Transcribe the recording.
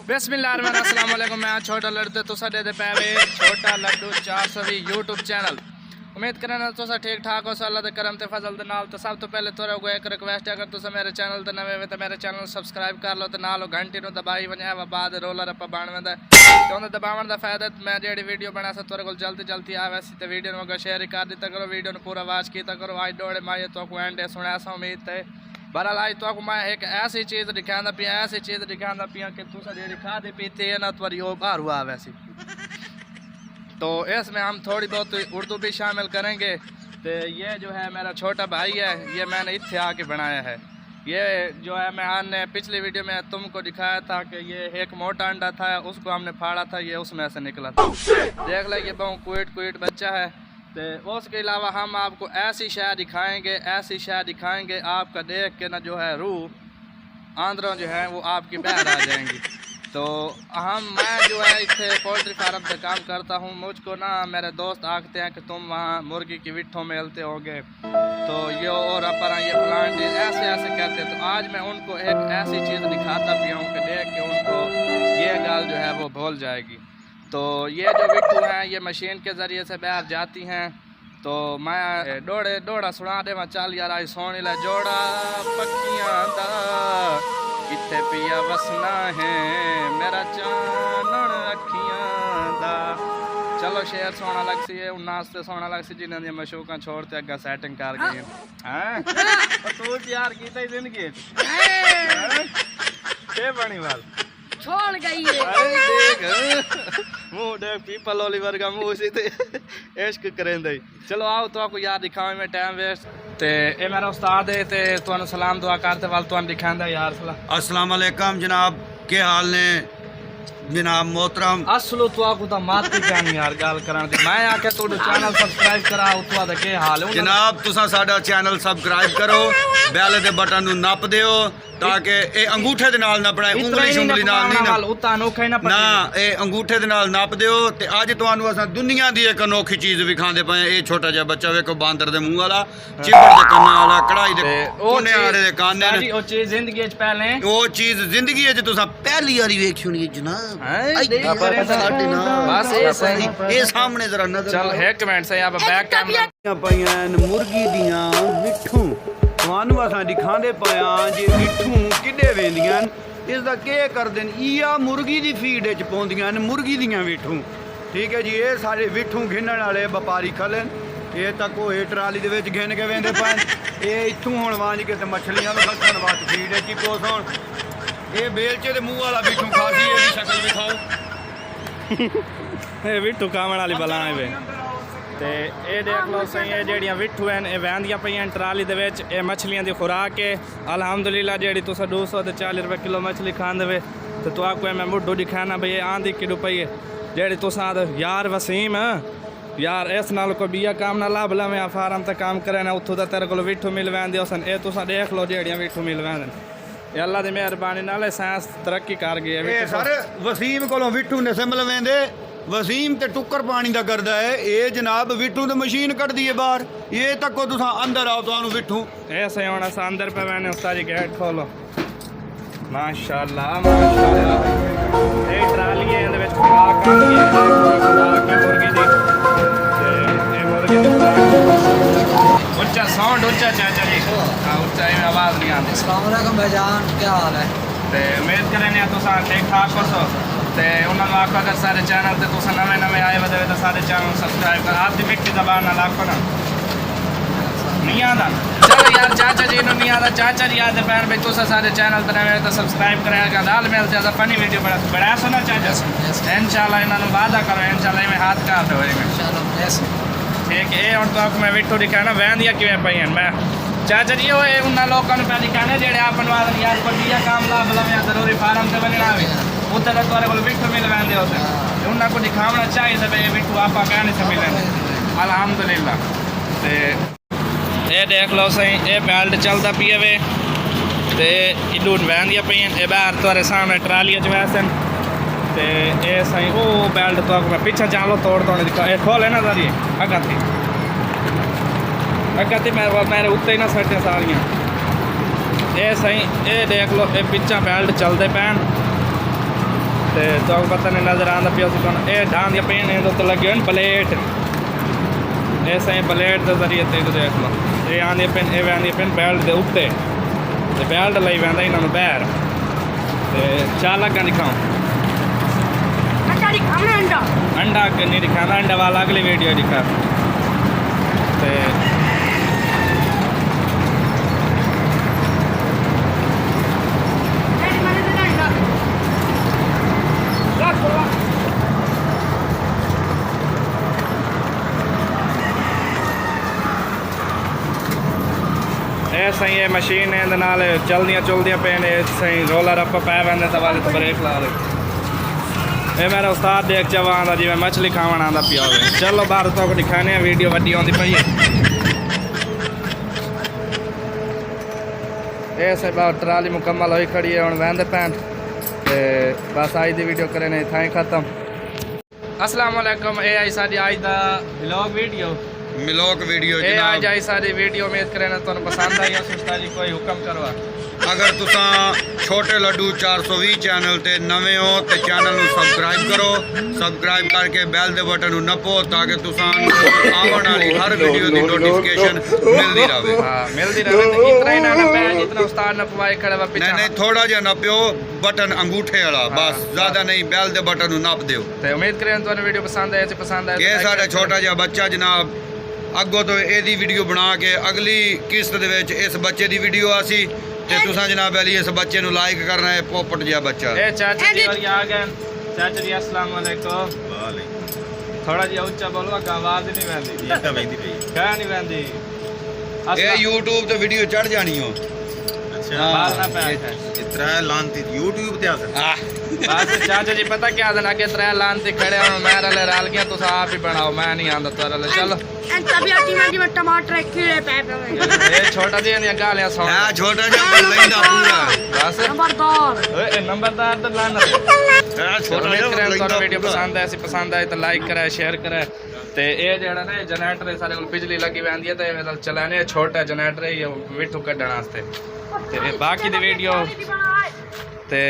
बिस्मिल्लाहिर्रहमानिर्रहीम। मैं छोटा लड़ते तुसा दे पे छोटा लड्डू 420 यूट्यूब चैनल। उम्मीद करना तुसा ठीक ठाक हो अल्लाह दे करम ते फजल दे नाल। तो सब तो पहले थोड़ा को एक रिक्वेस्ट है, अगर तुसा मेरे चैनल ते नवे हो तो मेरे चैनल सब्सक्राइब कर लो, तो नाल घंटी नूं दबाई वने बाद रोलर अप बाणवे दा तो दबावन दा फायदा मैं जेडी वीडियो बना सा तुरे कोल जल्दी जल्दी आवे सी। ते वीडियो नूं शेयर कर दिता करो, वीडियो नूं पूरा वाच कीता करो। आज डोड़े माए तो को एंड सुना सा उम्मीद ते बहरहाल आज तो मैं एक ऐसी चीज़ दिखाना पिया, ऐसी चीज़ दिखाना पिया कि तुसा जेडी खादी पीती है ना तुम्हारी वो बाहर हुआ वैसी। तो इसमें हम थोड़ी बहुत उर्दू भी शामिल करेंगे। तो ये जो है मेरा छोटा भाई है, ये मैंने इत्थे आके बनाया है। ये जो है मैंने पिछली वीडियो में तुमको दिखाया था कि ये एक मोटा अंडा था, उसको हमने फाड़ा था, ये उसमें से निकला था। देख ले ये बहुत क्यूट बच्चा है। तो उसके अलावा हम आपको ऐसी शय दिखाएंगे, ऐसी शय दिखाएंगे आपका देख के ना जो है रूह आंदरों जो है वो आपकी बहर आ जाएंगी। तो मैं जो है इतने पोल्ट्री फार्म पे काम करता हूँ। मुझको ना मेरे दोस्त आखते हैं कि तुम वहाँ मुर्गी की विट्ठों मिलते होगे, तो ये और अपना ये प्लांट ऐसे कहते हैं। तो आज मैं उनको एक ऐसी चीज़ दिखाता भी हूँ कि देख के उनको ये गाल जो है वो भूल जाएगी। तो ये जो विट्ठू हैं ये मशीन के ज़रिए से बाहर जाती हैं। तो मैं डोड़ा सुना दे मैं चल यार आई सोनी ला जोड़ा पक्कियां दा इत्थे पिया वसना है मेरा चानन अखियां दा। चलो शेर सोना लग सी है नाश्ते सोना लग सी जिन्हें दी मशूका छोड़ते अगर सेटिंग कर गई हैं तू यार कीता ही जिंदगी के बनी वाल छोड़ गई है। देख मुंह देख पीपल ओलिवर का मुंह सी ते इश्क करेंदे। चलो आओ तो आपको यार दिखावे में टाइम वेस्ट। ते ए मेरा उस्ताद है ते तुहानू सलाम दुआ करते वाल तुहानू दिखांदा यार सलाम। अस्सलाम वालेकुम जनाब, के हाल ने जनाब मोहतरम। असलो तो आपको तो माती जानी यार गाल कराने दी मैं आके तो चैनल सब्सक्राइब करा उतवा दा के हाल है जनाब। तुसा साडा चैनल सब्सक्राइब करो, बैल दे बटन नु नप दियो ताकि ए अंगूठे दे नाल ना बनाए, उंगली उंगली नाल नहीं ना उता अनोखा ही ना ना ए अंगूठे दे नाल नप दियो। ते अज तुहानू असां दुनिया दी एक अनोखी चीज विखांदे पए। ए छोटा जिहा बच्चा वेखो बांदर दे मुंह वाला, चिबड़ दे कन्ना वाला, कढ़ाई दे कोने आड़े दे कान ने। ओ चीज जिंदगी च पहले ओ चीज जिंदगी च तुसा पहली बारी वेखी होनी है जनाब। बस ये सही ए सामने जरा नजर चल एक मिनट से यहां पे बैक कैमरा पईयां मुर्गी दियां मिठू ਤੁਹਾਨੂੰ ਅਸਾਂ ਦਿਖਾਉਂਦੇ ਪਿਆ ਜੇ ਮਿੱਠੂ ਕਿੱਡੇ ਵੇਂਦੀਆਂ ਇਸ ਦਾ ਕੀ ਕਰਦੇ ਨੇ। ਈਆ ਮੁਰਗੀ ਦੀ ਫੀਡ ਵਿੱਚ ਪਾਉਂਦੀਆਂ ਨੇ ਮੁਰਗੀ ਦੀਆਂ ਮਿੱਠੂ। ਠੀਕ ਹੈ ਜੀ, ਇਹ ਸਾਰੇ ਮਿੱਠੂ ਘਿੰਨਣ ਵਾਲੇ ਵਪਾਰੀ ਖਲੇ ਇਹ ਤਾਂ ਕੋਈ ਟਰਾਲੀ ਦੇ ਵਿੱਚ ਘਿੰਨ ਕੇ ਵੇਂਦੇ ਪਏ। ਇਹ ਇੱਥੋਂ ਹੁਣ ਵਾਂਝ ਕੇ ਤੇ ਮੱਛਲੀਆਂ ਨੂੰ ਫਸਣ ਵਾਸਤੇ ਫੀਡ ਵਿੱਚ ਹੀ ਪੋਸਣ। ਇਹ ਬੇਲਚੇ ਦੇ ਮੂੰਹ ਵਾਲਾ ਮਿੱਠੂ ਖਾਸੀ ਇਹਦੀ ਸ਼ਕਲ ਵਿਖਾਓ। ਇਹ ਮਿੱਠੂ ਕਾਮਣ ਵਾਲੀ ਬਲਾਏ ਵੇ ਤੇ ਇਹ ਦੇਖ ਲਓ ਸਹੀ ਇਹ ਜਿਹੜੀਆਂ ਵਿਠੂ ਹਨ ਇਹ ਵਹਿੰਦੀਆਂ ਪਈਆਂ ਟਰਾਲੀ ਦੇ ਵਿੱਚ। ਇਹ ਮੱਛਲੀਆਂ ਦੀ ਖੁਰਾਕ ਹੈ ਅਲਹਮਦੁਲਿਲਾ। ਜਿਹੜੀ ਤੁਸੀਂ 240 रुपए किलो मछली खान देवे तो आपको मैं मुड्डू दिखाना भाई आंधी किडू पई है जेड़ी तुसा यार वसीम यार इस नाल कोई बिया काम ना लाभ लवें फार्म ते काम करे ना उथों दा तेरे कोल विठू मिल वैंदे सन। ये तुसा देख लो जेड़ियां विठू मिल वैंदन ये अल्लाह दी मेहरबानी नाल साइंस तरक्की कर गई है। सर वसीम कोलों विठू ने सिमल वेंदे वसीम ते टुक्कर पानी दा करदा है। ये जनाब विठू ते मशीन कढदी है बाहर। ये तको तुसा अंदर आओ तुहानू विठू ऐसे होना सा अंदर पे मैंने उस्ताद जी गेट खोलो माशाल्लाह माशाल्लाह। ये ट्राली है इहदे विच खुराक आंदी है खुराक है मुर्गी दी ते ये मुर्गी दी उच्चा साउंड उच्चा चाचा जी हां उच्चा ही आवाज नहीं आती। अस्सलाम वालेकुम भाईजान, क्या हाल है? ते उम्मीद करने तुसा ठीक ठाक हो ते उन्होंने आखो अगर सारे चैनल ते तुसा नवे आए वे तो सारे चैनल सब्सक्राइब कर। आप दी मिट्टी जबान ना आखो ना नहीं आता। चलो यार चाचा जी नहीं आता चाचा जी आते पैन भाई तुसा सारे चैनल ते नवे तो सब्सक्राइब करेगा दाल मिल जाता फनी वीडियो बड़ा सुना चाचा इंशाल्लाह इन्होंने वादा करो इंशाल्लाह में हाथ काट होएगा ठीक है। और तो आपको मैं विट्ठू दिखाना वहदियां किवें पईयां मैं चाचा जी वो उन्होंने लोगों पे दिखाने जेड़े अपन वाले यार कोई बिया काम लाभ लवे जरूरी फार्म से बनना आवे उत्तर तुम्हारे को विट्ठू मिल वैंदे होते उन्होंने को दिखाना चाहिए तो भाई विट्ठू आप कहने से मिले अल्हम्दुलिल्लाह। तो ये देख लो सही ये बेल्ट चलता पिए वे तो इडू वहदियां पईयां ये बाहर तुम्हारे सामने ट्राली च वैसन तो ये सही वो बेल्ट तो मैं पीछे चालो तोड़ तोड़ने दिखा ये खोले ना सारी अगर थी मेरे उत्ते ही ना सटे सारियाँ ये सही ये देख लो ये पिछा बेल्ट चलते पैन ਤੇ ਤੁਹਾਨੂੰ ਪਤਾ ਨਹੀਂ ਨਜ਼ਰ ਆਉਂਦਾ ਪਿਆ ਸੀ ਤੁਹਾਨੂੰ ਇਹ ਢਾਂ ਦੀਆਂ ਪੇਨ ਇਹਦੇ ਉੱਤੇ ਲੱਗੇ ਹੋਣ ਪਲੇਟ ਇਹ ਸਹੀ ਪਲੇਟ ਦੇ ਜ਼ਰੀਏ ਤੇ ਦੇਖ ਲਓ ਇਹ ਆਂਦੀ ਪੈਨ ਇਹ ਆਂਦੀ ਪੈਨ ਬੈਲਟ ਦੇ ਉੱਤੇ ਤੇ ਬੈਲਟ ਲਈ ਵੰਦਾ ਇਹਨਾਂ ਨੂੰ ਬਾਹਰ ਤੇ ਚਾਰ ਲੱਗਾ ਦਿਖਾਉਂ अंडा नहीं दिखाना अंडा वाला अगली वीडियो दिखा ते सही मशीन चलदियाँ चुलदियाँ पे ने सही रोलर अप पै पैंदे तो वाले तो ब्रेक ला ले ये मेरा उस्ताद देख चवा आंदा जिवें मछली खावन आंदा पिया होवे चलो बाहर तो दिखाने वीडियो वड्डी आंदी पई है ये से बाहर ट्राली मुकम्मल होई खड़ी है हुण वैंदे पैन ते बस आज दी वीडियो करे ने थाई खत्म अस्सलाम वालेकुम ये आई साडी आज दा व्लॉग वीडियो मिलोक वीडियो ये जनाब आज आई साडी वीडियो उम्मीद करे ना तुहानू पसंद आई हो उस्ताद जी कोई हुक्म करवा अगर तुसा छोटे लड्डू 420 चैनल ते नवे हो ते चैनल ਨੂੰ ਸਬਸਕ੍ਰਾਈਬ ਕਰੋ ਸਬਸਕ੍ਰਾਈਬ ਕਰਕੇ ਬੈਲ ਦੇ ਬਟਨ ਨੂੰ ਨਪੋ ਤਾਂ ਕਿ ਤੁਸਾਂ ਆਉਣ ਵਾਲੀ ਹਰ ਵੀਡੀਓ ਦੀ ਨੋਟੀਫਿਕੇਸ਼ਨ ਮਿਲਦੀ ਰਹੇ हां मिलदी रहे तो इतना ही ना पे जितना उस्ताद ने पवाए खड़ा वा पीछे नहीं थोड़ा जिहा नपियो बटन अंगूठे वाला बस ज्यादा नहीं बैल दे बटन ਨੂੰ ਨਪ ਦਿਓ ਤੇ ਉਮੀਦ ਕਰੇ ਤੁਹਾਨੂੰ ਵੀਡੀਓ ਪਸੰਦ ਆਏ ਜੇ ਪਸੰਦ ਆਏ ਇਹ ਸਾਡਾ ਛੋਟਾ ਜਿਹਾ ਬੱਚਾ ਜਨਾਬ ਅੱਗੋਂ ਤੋਂ ਇਹਦੀ ਵੀਡੀਓ ਬਣਾ ਕੇ ਅਗਲੀ ਕਿਸ਼ਤ ਦੇ ਵਿੱਚ ਇਸ ਬੱਚੇ ਦੀ ਵੀਡੀਓ ਆਸੀ ਤੇ ਤੁਸੀਂ ਜਨਾਬ ਅਲੀ ਇਸ ਬੱਚੇ ਨੂੰ ਲਾਈਕ ਕਰਨਾ ਹੈ ਪੋਪਟ ਜਿਹਾ ਬੱਚਾ ਇਹ ਚਾਚਾ ਜੀ और आ गए चाचा जी अस्सलाम वालेकुम थोड़ा जिहा ਉੱਚਾ ਬੋਲੋ ਕਿ ਆਵਾਜ਼ ਨਹੀਂ ਆਉਂਦੀ ਇਹ ਤਾਂ ਵੈਂਦੀ ਪਈ ਕਹਿ ਨਹੀਂ ਆਉਂਦੀ ਇਹ YouTube ਤੇ ਵੀਡੀਓ ਚੜ ਜਾਣੀ ਹੋ ਅੱਛਾ ਬਾਲ ਨਾ ਪੈ ਇਤਰਾ ਲਾਂਤੀ YouTube ਤੇ ਆ ਸਕਦਾ बस चाचा जी पता क्या दिन आगे त्रै लान ते खड़े हूं मैं रले रल गया तुस आप ही बनाओ मैं नहीं आंदा तुरे चलो टमाटर ये छोटा जी दी गालियां सुन ਇਹ ਛੋਟਾ ਜਿਹਾ ਲੈਂਦਾ ਪੂਰਾ बस नंबरदार ओए नंबरदार तो लाना ਇਹ ਛੋਟਾ उम्मीद करें ਜਿਹਾ ਤੁਹਾਨੂੰ ਵੀਡੀਓ ਪਸੰਦ ਆਏ ਸੀ ਪਸੰਦ ਆਏ ਤਾਂ ਲਾਈਕ ਕਰੇ ਸ਼ੇਅਰ ਕਰੇ ਤੇ ਇਹ ਜਿਹੜਾ ਨਾ ਜਨਰੇਟਰ ਸਾਡੇ ਕੋਲ ਬਿਜਲੀ ਲੱਗੀ ਵੈਂਦੀ ਹੈ ਤੇ ਇਹ ਚਲਾਣੇ ਛੋਟਾ ਜਨਰੇਟਰ ਹੈ ਇਹ ਵਿੱਠੂ ਕੱਢਣ ਵਾਸਤੇ ਤੇ ਬਾਕੀ ਦੀ ਵੀਡੀਓ ਤੇ